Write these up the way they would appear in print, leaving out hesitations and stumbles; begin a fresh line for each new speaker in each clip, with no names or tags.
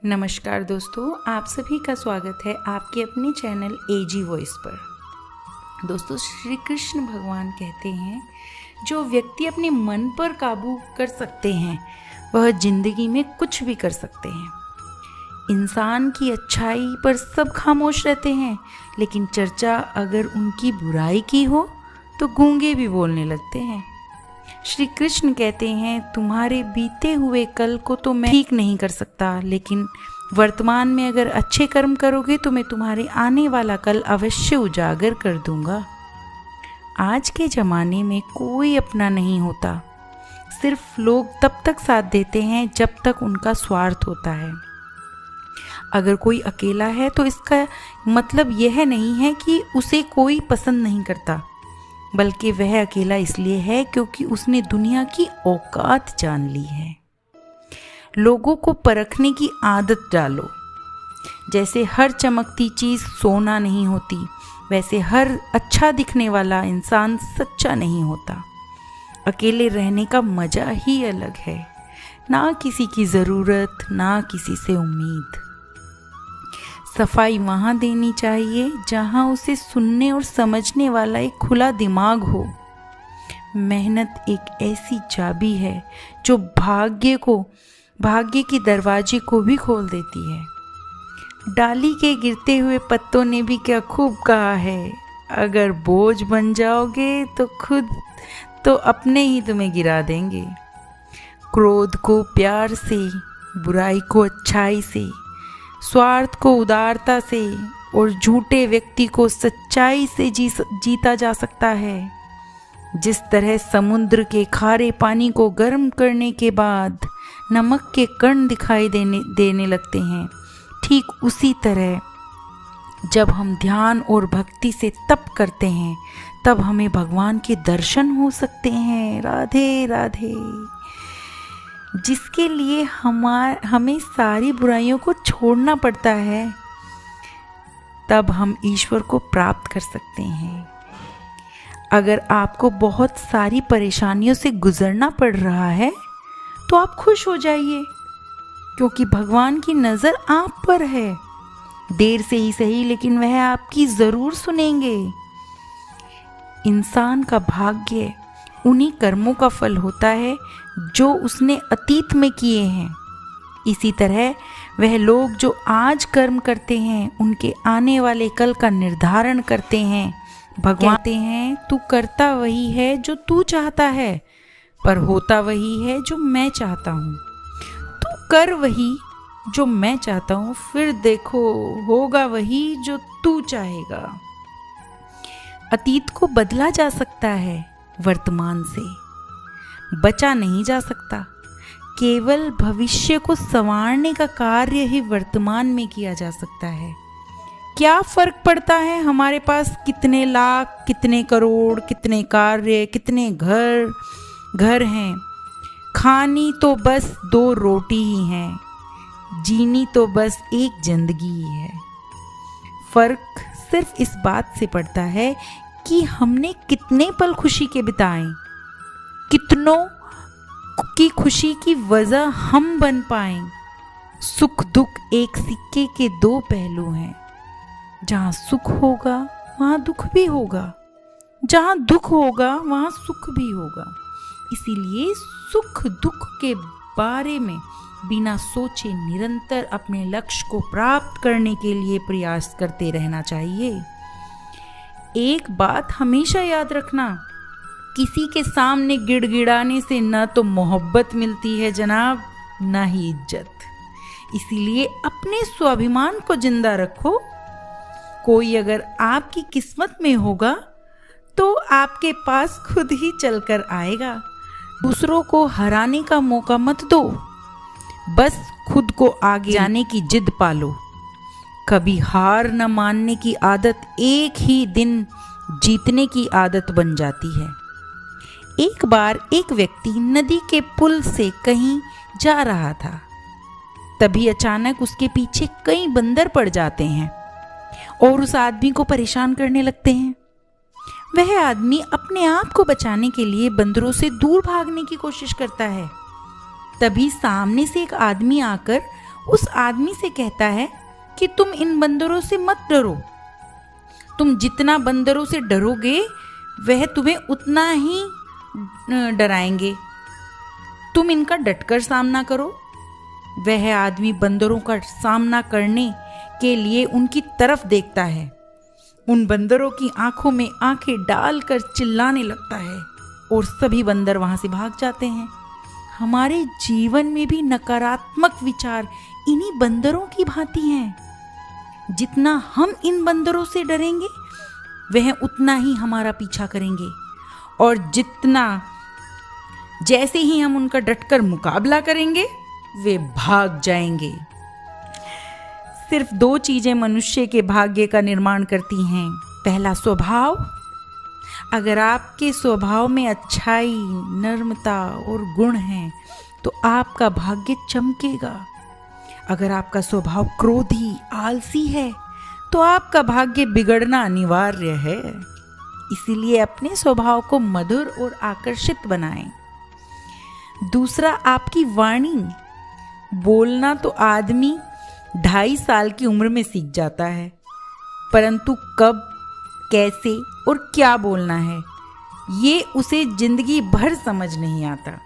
नमस्कार दोस्तों, आप सभी का स्वागत है आपके अपने चैनल एजी वॉइस पर। दोस्तों, श्री कृष्ण भगवान कहते हैं जो व्यक्ति अपने मन पर काबू कर सकते हैं वह जिंदगी में कुछ भी कर सकते हैं। इंसान की अच्छाई पर सब खामोश रहते हैं, लेकिन चर्चा अगर उनकी बुराई की हो तो गूंगे भी बोलने लगते हैं। श्री कृष्ण कहते हैं तुम्हारे बीते हुए कल को तो मैं ठीक नहीं कर सकता, लेकिन वर्तमान में अगर अच्छे कर्म करोगे तो मैं तुम्हारे आने वाला कल अवश्य उजागर कर दूंगा। आज के ज़माने में कोई अपना नहीं होता, सिर्फ लोग तब तक साथ देते हैं जब तक उनका स्वार्थ होता है। अगर कोई अकेला है तो इसका मतलब यह नहीं है कि उसे कोई पसंद नहीं करता, बल्कि वह अकेला इसलिए है क्योंकि उसने दुनिया की औकात जान ली है। लोगों को परखने की आदत डालो। जैसे हर चमकती चीज़ सोना नहीं होती, वैसे हर अच्छा दिखने वाला इंसान सच्चा नहीं होता। अकेले रहने का मज़ा ही अलग है, ना किसी की ज़रूरत, ना किसी से उम्मीद। सफाई वहाँ देनी चाहिए जहाँ उसे सुनने और समझने वाला एक खुला दिमाग हो। मेहनत एक ऐसी चाबी है जो भाग्य के दरवाजे को भी खोल देती है। डाली के गिरते हुए पत्तों ने भी क्या खूब कहा है, अगर बोझ बन जाओगे तो खुद तो अपने ही तुम्हें गिरा देंगे। क्रोध को प्यार से, बुराई को अच्छाई से, स्वार्थ को उदारता से और झूठे व्यक्ति को सच्चाई से जीता जा सकता है। जिस तरह समुद्र के खारे पानी को गर्म करने के बाद नमक के कण दिखाई देने लगते हैं, ठीक उसी तरह जब हम ध्यान और भक्ति से तप करते हैं तब हमें भगवान के दर्शन हो सकते हैं। राधे राधे। जिसके लिए हमें सारी बुराइयों को छोड़ना पड़ता है, तब हम ईश्वर को प्राप्त कर सकते हैं। अगर आपको बहुत सारी परेशानियों से गुजरना पड़ रहा है तो आप खुश हो जाइए, क्योंकि भगवान की नज़र आप पर है। देर से ही सही, लेकिन वह आपकी ज़रूर सुनेंगे। इंसान का भाग्य उन्हीं कर्मों का फल होता है जो उसने अतीत में किए हैं। इसी तरह वह लोग जो आज कर्म करते हैं उनके आने वाले कल का निर्धारण करते हैं। भगवान कहते हैं तू करता वही है जो तू चाहता है, पर होता वही है जो मैं चाहता हूँ। तू कर वही जो मैं चाहता हूँ, फिर देखो होगा वही जो तू चाहेगा। अतीत को बदला जा सकता है, वर्तमान से बचा नहीं जा सकता। केवल भविष्य को संवारने का कार्य ही वर्तमान में किया जा सकता है। क्या फर्क पड़ता है हमारे पास कितने लाख, कितने करोड़, कितने कार्य, कितने घर हैं। खानी तो बस 2 रोटी ही हैं, जीनी तो बस एक जिंदगी ही है। फर्क सिर्फ इस बात से पड़ता है कि हमने कितने पल खुशी के बिताए, कितनों की खुशी की वजह हम बन पाए। सुख दुख एक सिक्के के 2 पहलू हैं। जहाँ सुख होगा वहाँ दुख भी होगा, जहाँ दुख होगा वहाँ सुख भी होगा। इसीलिए सुख दुख के बारे में बिना सोचे निरंतर अपने लक्ष्य को प्राप्त करने के लिए प्रयास करते रहना चाहिए। एक बात हमेशा याद रखना, किसी के सामने गिड़गिड़ाने से न तो मोहब्बत मिलती है जनाब, न ही इज्जत। इसीलिए अपने स्वाभिमान को जिंदा रखो। कोई अगर आपकी किस्मत में होगा तो आपके पास खुद ही चलकर आएगा। दूसरों को हराने का मौका मत दो, बस खुद को आगे जाने की जिद पालो। कभी हार न मानने की आदत एक ही दिन जीतने की आदत बन जाती है। एक बार एक व्यक्ति नदी के पुल से कहीं जा रहा था। तभी अचानक उसके पीछे कई बंदर पड़ जाते हैं और उस आदमी को परेशान करने लगते हैं। वह आदमी अपने आप को बचाने के लिए बंदरों से दूर भागने की कोशिश करता है। तभी सामने से एक आदमी आकर उस आदमी से कहता है कि तुम इन बंदरों से मत डरो। तुम जितना बंदरों से डरोगे वह तुम्हें उतना ही डराएंगे। तुम इनका डटकर सामना करो। वह आदमी बंदरों का सामना करने के लिए उनकी तरफ देखता है। उन बंदरों की आंखों में आंखें डालकर चिल्लाने लगता है और सभी बंदर वहां से भाग जाते हैं। हमारे जीवन में भी नकारात्मक विचार इन्हीं बंदरों की भांति हैं। जितना हम इन बंदरों से डरेंगे वह उतना ही हमारा पीछा करेंगे, और जैसे ही हम उनका डटकर मुकाबला करेंगे वे भाग जाएंगे। सिर्फ 2 चीजें मनुष्य के भाग्य का निर्माण करती हैं। पहला, स्वभाव। अगर आपके स्वभाव में अच्छाई, नम्रता और गुण हैं तो आपका भाग्य चमकेगा। अगर आपका स्वभाव क्रोधी, आलसी है तो आपका भाग्य बिगड़ना अनिवार्य है। इसीलिए अपने स्वभाव को मधुर और आकर्षित बनाएं। दूसरा, आपकी वाणी। बोलना तो आदमी 2.5 साल की उम्र में सीख जाता है, परंतु कब, कैसे और क्या बोलना है ये उसे जिंदगी भर समझ नहीं आता।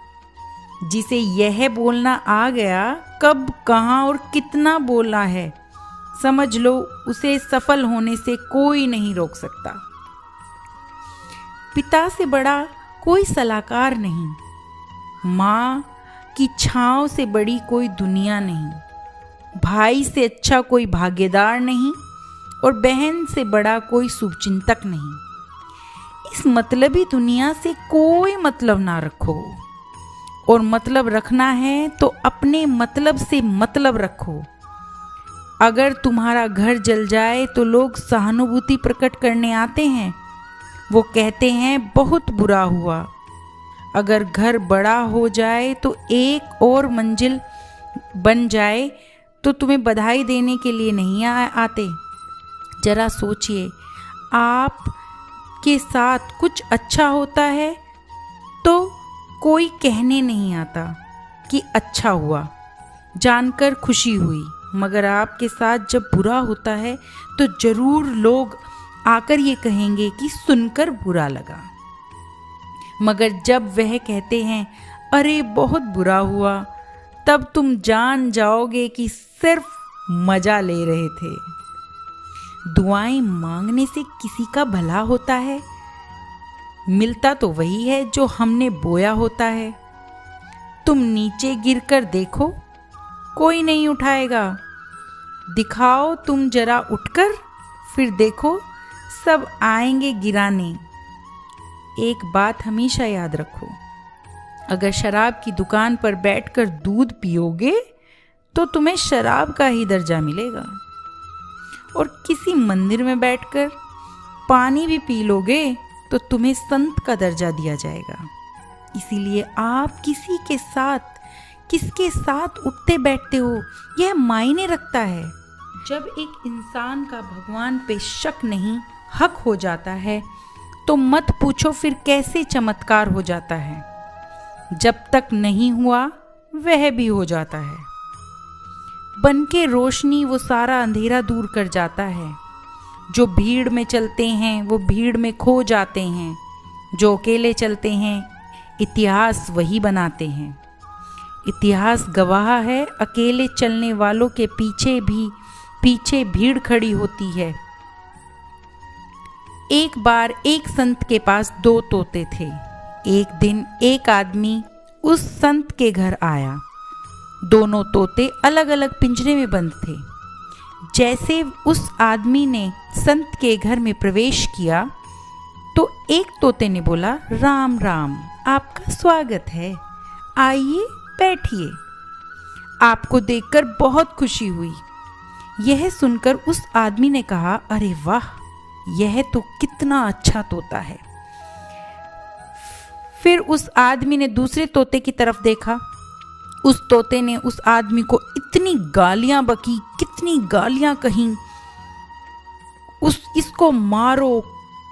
जिसे यह बोलना आ गया, कब, कहाँ और कितना बोलना है, समझ लो उसे सफल होने से कोई नहीं रोक सकता। पिता से बड़ा कोई सलाहकार नहीं, माँ की छांव से बड़ी कोई दुनिया नहीं, भाई से अच्छा कोई भागीदार नहीं और बहन से बड़ा कोई शुभचिंतक नहीं। इस मतलबी दुनिया से कोई मतलब ना रखो, और मतलब रखना है तो अपने मतलब से मतलब रखो। अगर तुम्हारा घर जल जाए तो लोग सहानुभूति प्रकट करने आते हैं। वो कहते हैं बहुत बुरा हुआ। अगर घर बड़ा हो जाए तो एक और मंजिल बन जाए तो तुम्हें बधाई देने के लिए नहीं आते। जरा सोचिए, आप के साथ कुछ अच्छा होता है तो कोई कहने नहीं आता कि अच्छा हुआ, जानकर खुशी हुई, मगर आपके साथ जब बुरा होता है तो जरूर लोग आकर ये कहेंगे कि सुनकर बुरा लगा। मगर जब वह कहते हैं अरे बहुत बुरा हुआ, तब तुम जान जाओगे कि सिर्फ मजा ले रहे थे। दुआएं मांगने से किसी का भला होता है? मिलता तो वही है जो हमने बोया होता है। तुम नीचे गिरकर देखो, कोई नहीं उठाएगा। दिखाओ तुम जरा उठकर, फिर देखो सब आएंगे गिराने। एक बात हमेशा याद रखो, अगर शराब की दुकान पर बैठकर दूध पियोगे तो तुम्हें शराब का ही दर्जा मिलेगा, और किसी मंदिर में बैठकर पानी भी पी लोगे तो तुम्हें संत का दर्जा दिया जाएगा। इसीलिए आप किसके साथ उठते बैठते हो यह मायने रखता है। जब एक इंसान का भगवान पे शक नहीं हक हो जाता है तो मत पूछो फिर कैसे चमत्कार हो जाता है। जब तक नहीं हुआ वह भी हो जाता है। बन के रोशनी वो सारा अंधेरा दूर कर जाता है। जो भीड़ में चलते हैं वो भीड़ में खो जाते हैं, जो अकेले चलते हैं इतिहास वही बनाते हैं। इतिहास गवाह है, अकेले चलने वालों के पीछे भीड़ खड़ी होती है। एक बार एक संत के पास 2 तोते थे। एक दिन एक आदमी उस संत के घर आया। दोनों तोते अलग अलग पिंजरे में बंद थे। जैसे उस आदमी ने संत के घर में प्रवेश किया तो एक तोते ने बोला, राम राम, आपका स्वागत है, आइए बैठिए। आपको देखकर बहुत खुशी हुई। यह सुनकर उस आदमी ने कहा, अरे वाह, यह तो कितना अच्छा तोता है। फिर उस आदमी ने दूसरे तोते की तरफ देखा। उस तोते ने उस आदमी को इतनी गालियां बकी, कितनी गालियां कहीं, इसको मारो,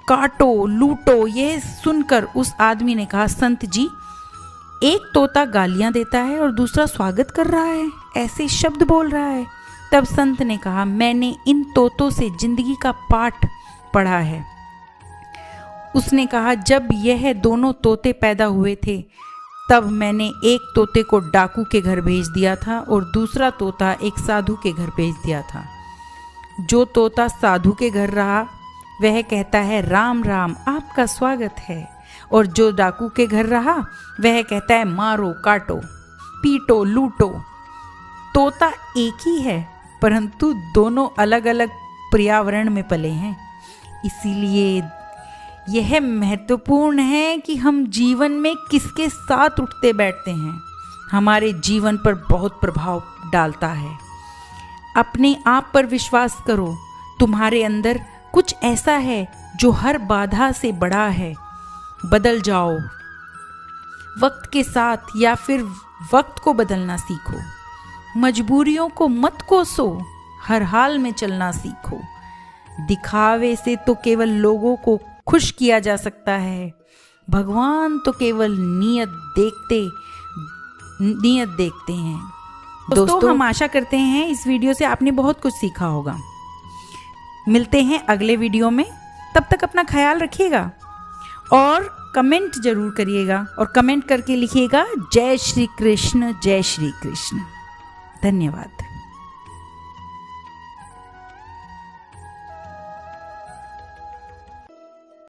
काटो, लूटो। यह सुनकर उस आदमी ने कहा, संत जी, एक तोता गालियां देता है और दूसरा स्वागत कर रहा है, ऐसे शब्द बोल रहा है। तब संत ने कहा, मैंने इन तोतों से जिंदगी का पाठ पढ़ा है। उसने कहा, जब यह दोनों तोते पैदा हुए थे तब मैंने एक तोते को डाकू के घर भेज दिया था और दूसरा तोता एक साधु के घर भेज दिया था। जो तोता साधु के घर रहा वह कहता है, राम राम, आपका स्वागत है। और जो डाकू के घर रहा वह कहता है, मारो, काटो, पीटो, लूटो। तोता एक ही है परंतु दोनों अलग अलग पर्यावरण में पले हैं। इसीलिए यह महत्वपूर्ण है कि हम जीवन में किसके साथ उठते बैठते हैं, हमारे जीवन पर बहुत प्रभाव डालता है। अपने आप पर विश्वास करो, तुम्हारे अंदर कुछ ऐसा है जो हर बाधा से बड़ा है। बदल जाओ वक्त के साथ या फिर वक्त को बदलना सीखो। मजबूरियों को मत कोसो, हर हाल में चलना सीखो। दिखावे से तो केवल लोगों को खुश किया जा सकता है, भगवान तो केवल नियत देखते हैं। दोस्तों हम आशा करते हैं इस वीडियो से आपने बहुत कुछ सीखा होगा। मिलते हैं अगले वीडियो में, तब तक अपना ख्याल रखिएगा और कमेंट जरूर करिएगा और कमेंट करके लिखिएगा, जय श्री कृष्ण, जय श्री कृष्ण। धन्यवाद।